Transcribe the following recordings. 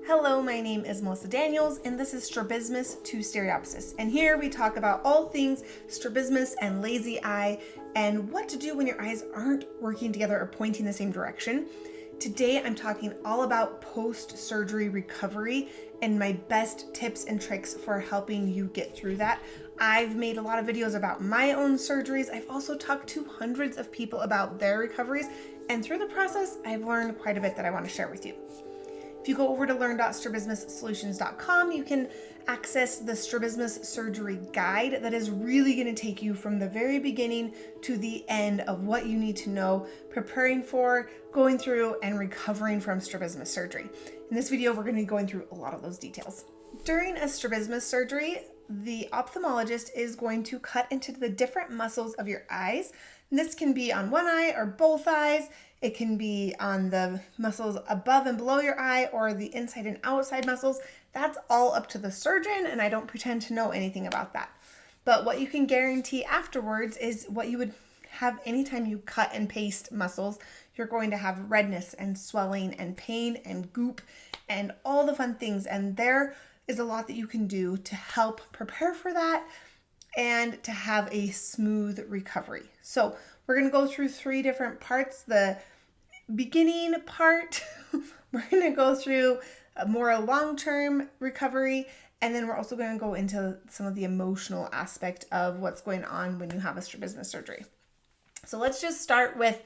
Hello, my name is Melissa Daniels, and this is Strabismus to Stereopsis. And here we talk about all things strabismus and lazy eye and what to do when your eyes aren't working together or pointing the same direction. Today, I'm talking all about post-surgery recovery and my best tips and tricks for helping you get through that. I've made a lot of videos about my own surgeries. I've also talked to hundreds of people about their recoveries, and through the process, I've learned quite a bit that I want to share with you. If you go over to learn.strabismussolutions.com, you can access the Strabismus Surgery guide that is really going to take you from the very beginning to the end of what you need to know, preparing for, going through, and recovering from strabismus surgery. In this video, we're going to be going through a lot of those details. During a strabismus surgery, the ophthalmologist is going to cut into the different muscles of your eyes. And this can be on one eye or both eyes. It can be on the muscles above and below your eye or the inside and outside muscles. That's all up to the surgeon, and I don't pretend to know anything about that. But what you can guarantee afterwards is what you would have anytime you cut and paste muscles. You're going to have redness and swelling and pain and goop and all the fun things. And there is a lot that you can do to help prepare for that and to have a smooth recovery. So we're going to go through 3 different parts. The beginning part, we're going to go through a more long-term recovery, and then we're also going to go into some of the emotional aspect of what's going on when you have a strabismus surgery. So let's just start with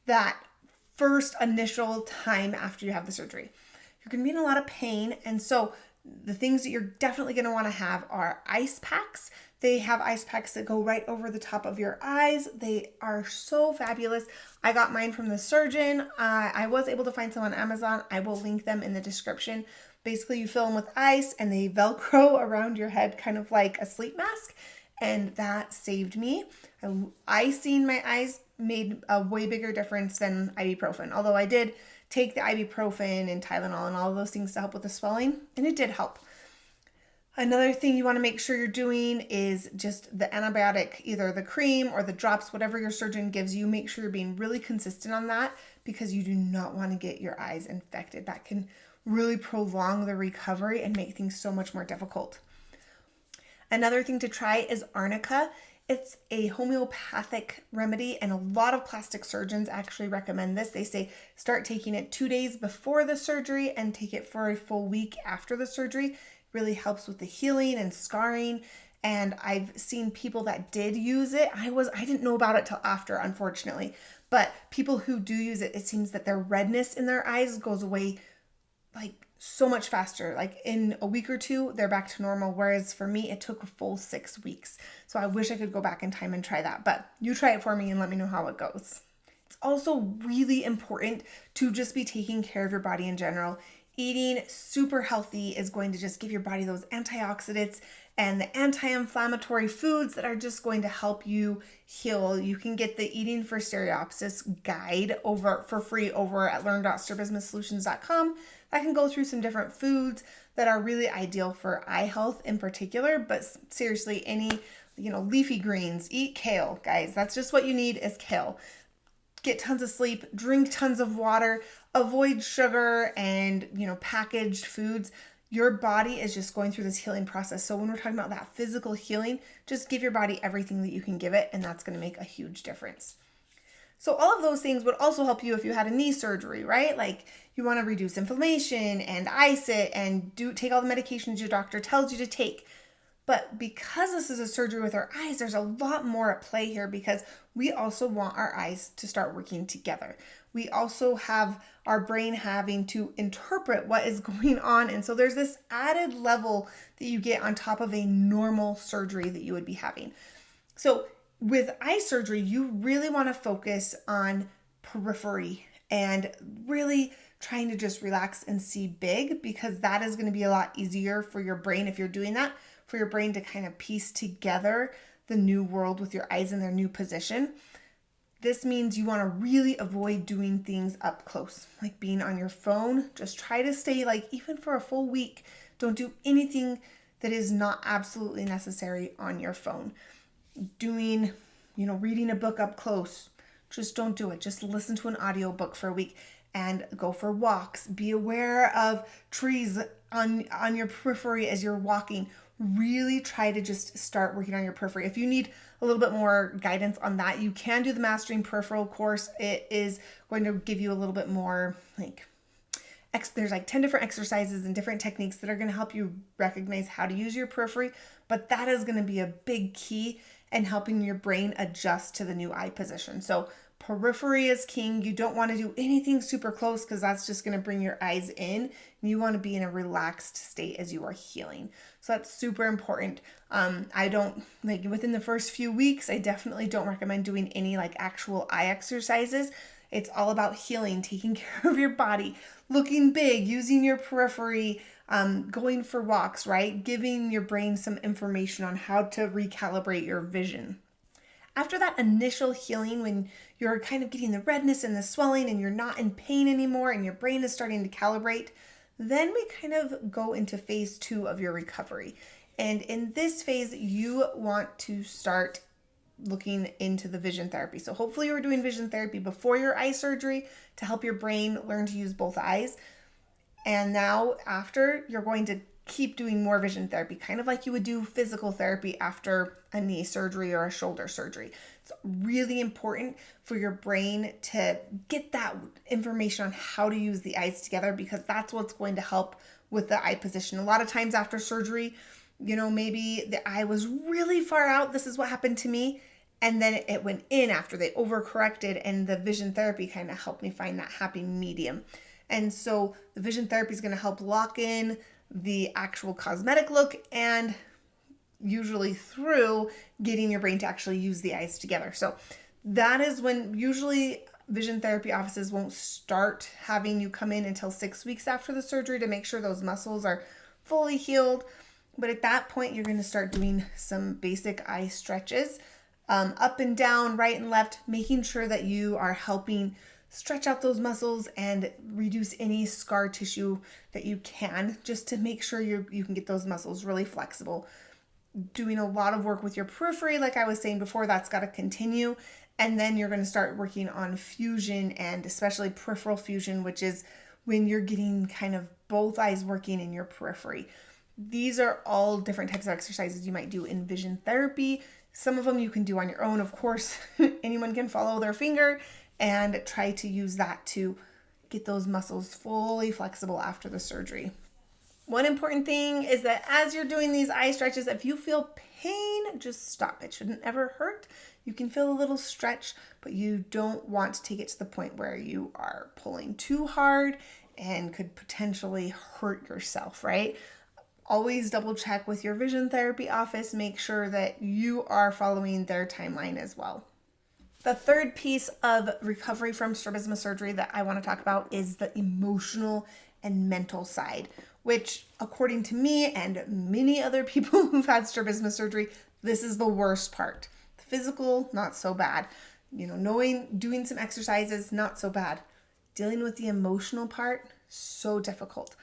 that first initial time after you have the surgery. You're going to be in a lot of pain, and so the things that you're definitely going to want to have are ice packs. They have ice packs that go right over the top of your eyes. They are so fabulous. I got mine from the surgeon. I was able to find some on Amazon. I will link them in the description. Basically, you fill them with ice and they Velcro around your head, kind of like a sleep mask. And that saved me. I seen my eyes made a way bigger difference than ibuprofen. Although I did take the ibuprofen and Tylenol and all of those things to help with the swelling, and it did help. Another thing you want to make sure you're doing is just the antibiotic, either the cream or the drops, whatever your surgeon gives you. Make sure you're being really consistent on that because you do not want to get your eyes infected. That can really prolong the recovery and make things so much more difficult. Another thing to try is arnica. It's a homeopathic remedy, and a lot of plastic surgeons actually recommend this. They say start taking it 2 days before the surgery and take it for a full week after the surgery. Really helps with the healing and scarring. And I've seen people that did use it. I didn't know about it till after, unfortunately. But people who do use it, it seems that their redness in their eyes goes away like so much faster. Like in a week or 2, they're back to normal. Whereas for me, it took a full 6 weeks. So I wish I could go back in time and try that. But you try it for me and let me know how it goes. It's also really important to just be taking care of your body in general. Eating super healthy is going to just give your body those antioxidants and the anti-inflammatory foods that are just going to help you heal. You can get the Eating for Stereopsis guide for free over at learn.strabismussolutions.com. That can go through some different foods that are really ideal for eye health in particular, but seriously, any leafy greens, eat kale, guys. That's just what you need is kale. Get tons of sleep, drink tons of water, avoid sugar and, packaged foods. Your body is just going through this healing process. So when we're talking about that physical healing, just give your body everything that you can give it, and that's going to make a huge difference. So all of those things would also help you if you had a knee surgery, right? Like you want to reduce inflammation and ice it and take all the medications your doctor tells you to take. But because this is a surgery with our eyes, there's a lot more at play here because we also want our eyes to start working together. We also have our brain having to interpret what is going on. And so there's this added level that you get on top of a normal surgery that you would be having. So with eye surgery, you really want to focus on periphery and really trying to just relax and see big, because that is going to be a lot easier for your brain if you're doing that, for your brain to kind of piece together the new world with your eyes in their new position. This means you want to really avoid doing things up close, like being on your phone. Just try to stay, even for a full week, don't do anything that is not absolutely necessary on your phone. Doing, reading a book up close, just don't do it. Just listen to an audiobook for a week. and go for walks. Be aware of trees on your periphery as you're walking. Really try to just start working on your periphery. If you need a little bit more guidance on that, you can do the Mastering Peripheral course. It is going to give you a little bit more there's like 10 different exercises and different techniques that are going to help you recognize how to use your periphery, but that is going to be a big key in helping your brain adjust to the new eye position. So periphery is king. You don't want to do anything super close because that's just going to bring your eyes in. You want to be in a relaxed state as you are healing. So that's super important. I don't within the first few weeks, I definitely don't recommend doing any actual eye exercises. It's all about healing, taking care of your body, looking big, using your periphery, going for walks, right? Giving your brain some information on how to recalibrate your vision. After that initial healing, when you're kind of getting the redness and the swelling and you're not in pain anymore and your brain is starting to calibrate, then we kind of go into phase 2 of your recovery. And in this phase, you want to start looking into the vision therapy. So hopefully you were doing vision therapy before your eye surgery to help your brain learn to use both eyes. And now after, you're going to keep doing more vision therapy, kind of like you would do physical therapy after a knee surgery or a shoulder surgery. It's really important for your brain to get that information on how to use the eyes together, because that's what's going to help with the eye position. A lot of times after surgery, maybe the eye was really far out. This is what happened to me. And then it went in after they overcorrected, and the vision therapy kind of helped me find that happy medium. And so the vision therapy is going to help lock in the actual cosmetic look, and usually through getting your brain to actually use the eyes together. So that is when usually vision therapy offices won't start having you come in until 6 weeks after the surgery to make sure those muscles are fully healed. But at that point, you're going to start doing some basic eye stretches, up and down, right and left, making sure that you are helping stretch out those muscles and reduce any scar tissue that you can, just to make sure you can get those muscles really flexible. Doing a lot of work with your periphery, like I was saying before, that's got to continue. And then you're going to start working on fusion, and especially peripheral fusion, which is when you're getting kind of both eyes working in your periphery. These are all different types of exercises you might do in vision therapy. Some of them you can do on your own. Of course, anyone can follow their finger and try to use that to get those muscles fully flexible after the surgery. One important thing is that as you're doing these eye stretches, if you feel pain, just stop. It shouldn't ever hurt. You can feel a little stretch, but you don't want to take it to the point where you are pulling too hard and could potentially hurt yourself, right? Always double check with your vision therapy office. Make sure that you are following their timeline as well. The third piece of recovery from strabismus surgery that I want to talk about is the emotional and mental side, which, according to me and many other people who've had strabismus surgery, this is the worst part. The physical, not so bad. Doing some exercises, not so bad. Dealing with the emotional part, so difficult.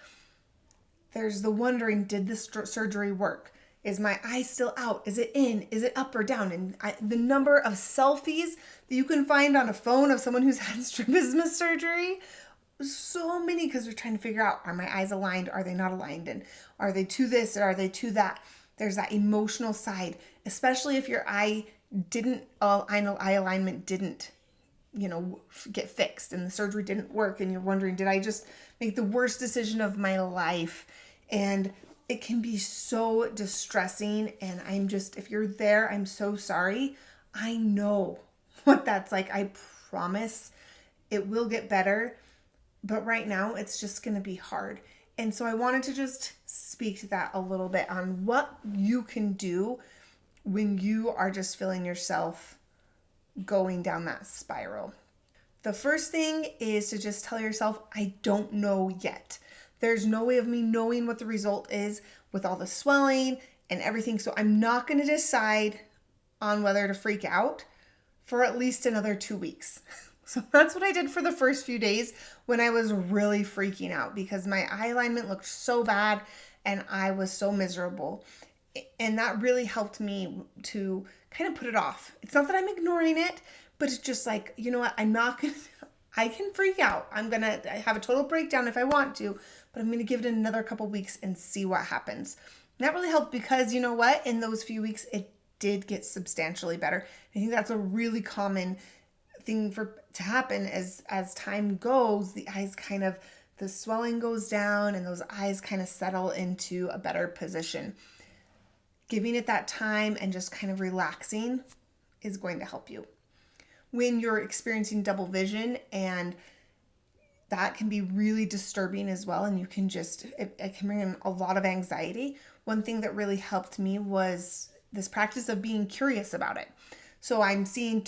There's the wondering, did this surgery work? Is my eye still out? Is it in? Is it up or down? And the number of selfies that you can find on a phone of someone who's had strabismus surgery, so many, because we're trying to figure out, are my eyes aligned? Are they not aligned? And are they to this or are they to that? There's that emotional side, especially if your eye alignment didn't, get fixed and the surgery didn't work, and you're wondering, did I just make the worst decision of my life? And it can be so distressing. And if you're there, I'm so sorry. I know what that's like. I promise it will get better. But right now, it's just going to be hard. And so I wanted to just speak to that a little bit on what you can do when you are just feeling yourself going down that spiral. The first thing is to just tell yourself, I don't know yet. There's no way of me knowing what the result is with all the swelling and everything. So I'm not going to decide on whether to freak out for at least another 2 weeks. So that's what I did for the first few days when I was really freaking out, because my eye alignment looked so bad and I was so miserable. And that really helped me to kind of put it off. It's not that I'm ignoring it, but it's just like, you know what? I can freak out. I'm going to have a total breakdown if I want to, but I'm going to give it another couple weeks and see what happens. And that really helped because you know what? In those few weeks, it did get substantially better. I think that's a really common thing to happen as time goes. The eyes the swelling goes down and those eyes kind of settle into a better position. Giving it that time and just kind of relaxing is going to help you. When you're experiencing double vision, and that can be really disturbing as well, and you can it can bring in a lot of anxiety. One thing that really helped me was this practice of being curious about it. So I'm seeing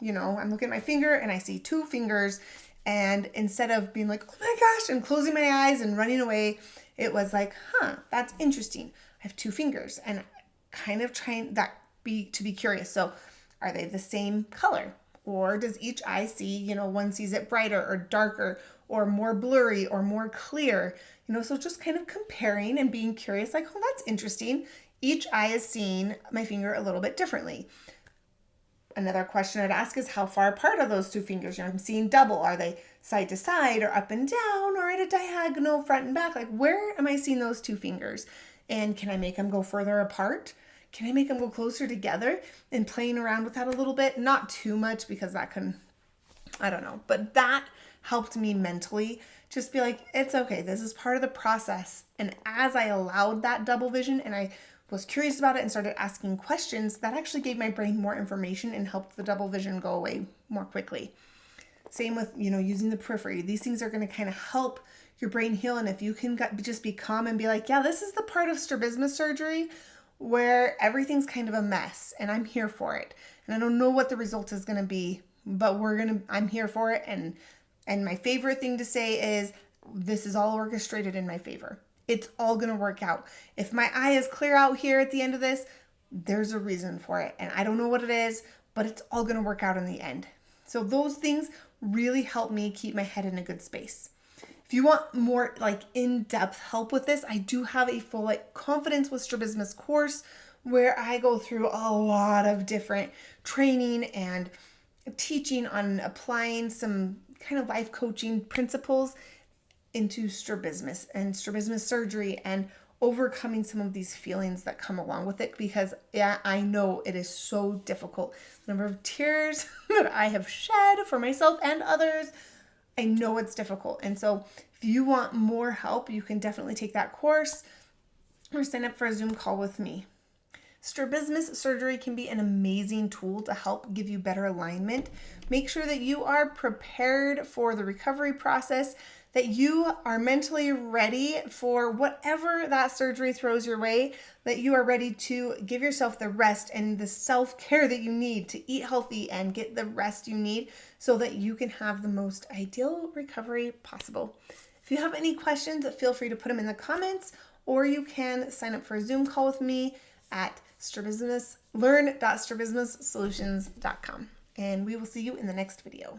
I'm looking at my finger and I see two fingers, and instead of being like, oh my gosh, and closing my eyes and running away, it was like, that's interesting. I have two fingers, and kind of trying to be curious. So are they the same color? Or does each eye see, one sees it brighter or darker or more blurry or more clear? So just kind of comparing and being curious, like, oh, that's interesting. Each eye is seeing my finger a little bit differently. Another question I'd ask is, how far apart are those two fingers? I'm seeing double. Are they side to side or up and down or at a diagonal, front and back? Like, where am I seeing those two fingers? And can I make them go further apart? Can I make them go closer together? And playing around with that a little bit, not too much because that can, I don't know. But that helped me mentally just be like, it's okay. This is part of the process. And as I allowed that double vision and I was curious about it and started asking questions, that actually gave my brain more information and helped the double vision go away more quickly. Same with, using the periphery. These things are going to kind of help your brain heal. And if you can just be calm and be like, yeah, this is the part of strabismus surgery where everything's kind of a mess and I'm here for it. And I don't know what the result is going to be, but I'm here for it. And my favorite thing to say is, this is all orchestrated in my favor. It's all going to work out. If my eye is clear out here at the end of this, there's a reason for it. And I don't know what it is, but it's all going to work out in the end. So those things really help me keep my head in a good space. If you want more in-depth help with this, I do have a full Confidence with Strabismus course where I go through a lot of different training and teaching on applying some kind of life coaching principles into strabismus and strabismus surgery and overcoming some of these feelings that come along with it, because I know it is so difficult. The number of tears that I have shed for myself and others, I know it's difficult. And so if you want more help, you can definitely take that course or sign up for a Zoom call with me. Strabismus surgery can be an amazing tool to help give you better alignment. Make sure that you are prepared for the recovery process, that you are mentally ready for whatever that surgery throws your way, that you are ready to give yourself the rest and the self-care that you need to eat healthy and get the rest you need so that you can have the most ideal recovery possible. If you have any questions, feel free to put them in the comments, or you can sign up for a Zoom call with me at learn.strabismussolutions.com. And we will see you in the next video.